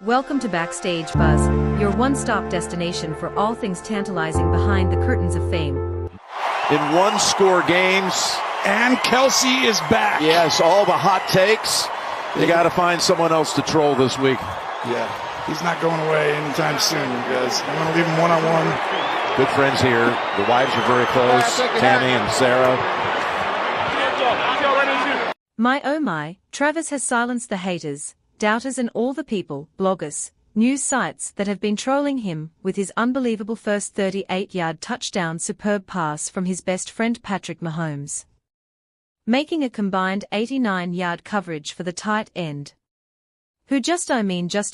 Welcome to Backstage Buzz, your one-stop destination for all things tantalizing behind the curtains of fame. In one-score games. And Kelce is back. Yes, all the hot takes. You got to find someone else to troll this week. Yeah, he's not going away anytime soon, guys. I'm going to leave him one-on-one. Good friends here. The wives are very close, Tammy and Sarah. My oh my, Travis has silenced the haters, doubters and all the people, bloggers, news sites that have been trolling him with his unbelievable first 38-yard touchdown superb pass from his best friend Patrick Mahomes, making a combined 89-yard coverage for the tight end, who just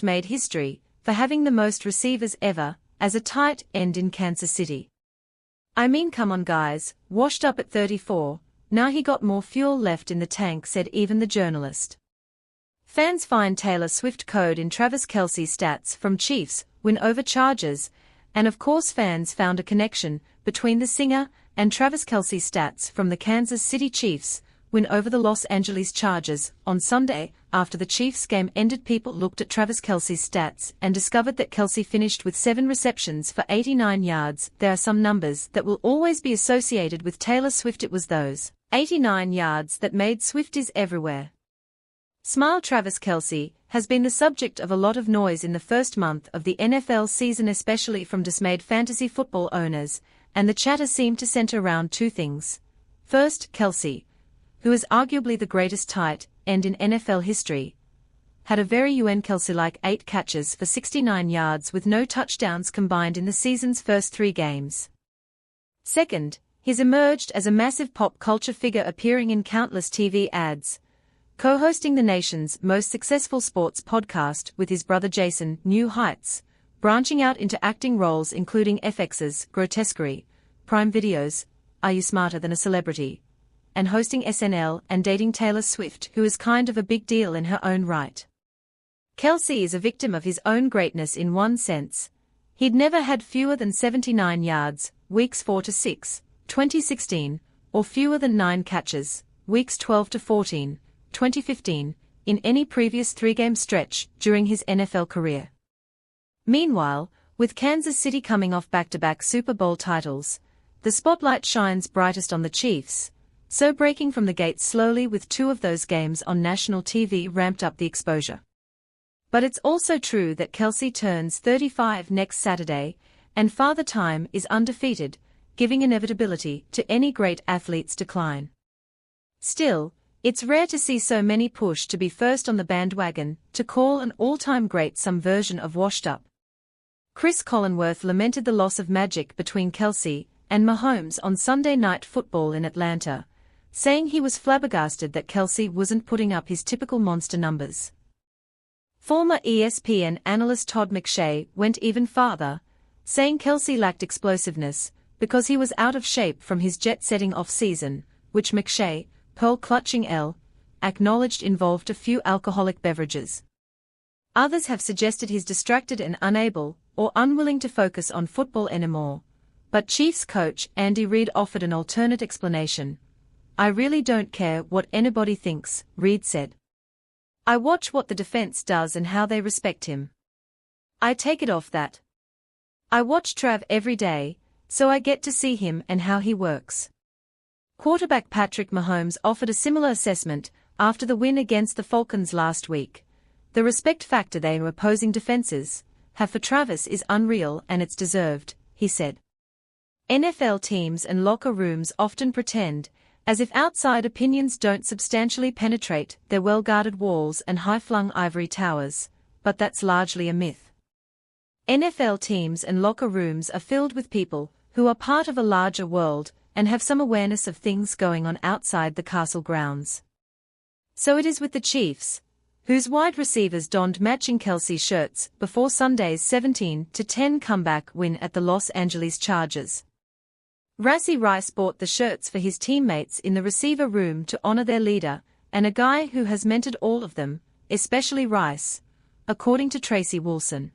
made history for having the most receivers ever as a tight end in Kansas City. I mean, come on guys, washed up at 34, now he got more fuel left in the tank, said even the journalist. Fans find Taylor Swift code in Travis Kelsey's stats from Chiefs win over Chargers, and of course fans found a connection between the singer and Travis Kelsey's stats from the Kansas City Chiefs win over the Los Angeles Chargers. On Sunday, after the Chiefs game ended, people looked at Travis Kelsey's stats and discovered that Kelce finished with 7 receptions for 89 yards. There are some numbers that will always be associated with Taylor Swift. It was those 89 yards that made Swifties everywhere smile. Travis Kelsey has been the subject of a lot of noise in the first month of the NFL season, especially from dismayed fantasy football owners, and the chatter seemed to center around two things. First, Kelce, who is arguably the greatest tight end in NFL history, had a very Kelce-like 8 catches for 69 yards with no touchdowns combined in the season's first 3 games. Second, he's emerged as a massive pop culture figure, appearing in countless TV ads, co-hosting the nation's most successful sports podcast with his brother Jason, New Heights, branching out into acting roles including FX's Grotesquerie, Prime Video's Are You Smarter Than a Celebrity, and hosting SNL and dating Taylor Swift, who is kind of a big deal in her own right. Kelce is a victim of his own greatness in one sense. He'd never had fewer than 79 yards, weeks 4 to 6, 2016, or fewer than 9 catches, weeks 12 to 14, 2015, in any previous 3-game stretch during his NFL career. Meanwhile, with Kansas City coming off back-to-back Super Bowl titles, the spotlight shines brightest on the Chiefs, so breaking from the gate slowly with 2 of those games on national TV ramped up the exposure. But it's also true that Kelce turns 35 next Saturday, and Father Time is undefeated, giving inevitability to any great athlete's decline. Still, it's rare to see so many push to be first on the bandwagon to call an all-time great some version of washed up. Chris Collinworth lamented the loss of magic between Kelce and Mahomes on Sunday Night Football in Atlanta, saying he was flabbergasted that Kelce wasn't putting up his typical monster numbers. Former ESPN analyst Todd McShay went even farther, saying Kelce lacked explosiveness because he was out of shape from his jet-setting off-season, which McShay, pearl-clutching L, acknowledged involved a few alcoholic beverages. Others have suggested he's distracted and unable or unwilling to focus on football anymore, but Chiefs coach Andy Reid offered an alternate explanation. I really don't care what anybody thinks, Reid said. I watch what the defense does and how they respect him. I take it off that. I watch Trav every day, so I get to see him and how he works. Quarterback Patrick Mahomes offered a similar assessment after the win against the Falcons last week. The respect factor their opposing defenses have for Travis is unreal and it's deserved, he said. NFL teams and locker rooms often pretend as if outside opinions don't substantially penetrate their well-guarded walls and high-flung ivory towers, but that's largely a myth. NFL teams and locker rooms are filled with people who are part of a larger world and have some awareness of things going on outside the castle grounds. So it is with the Chiefs, whose wide receivers donned matching Kelce shirts before Sunday's 17-10 comeback win at the Los Angeles Chargers. Rashee Rice bought the shirts for his teammates in the receiver room to honor their leader, and a guy who has mentored all of them, especially Rice, according to Tracy Wolson.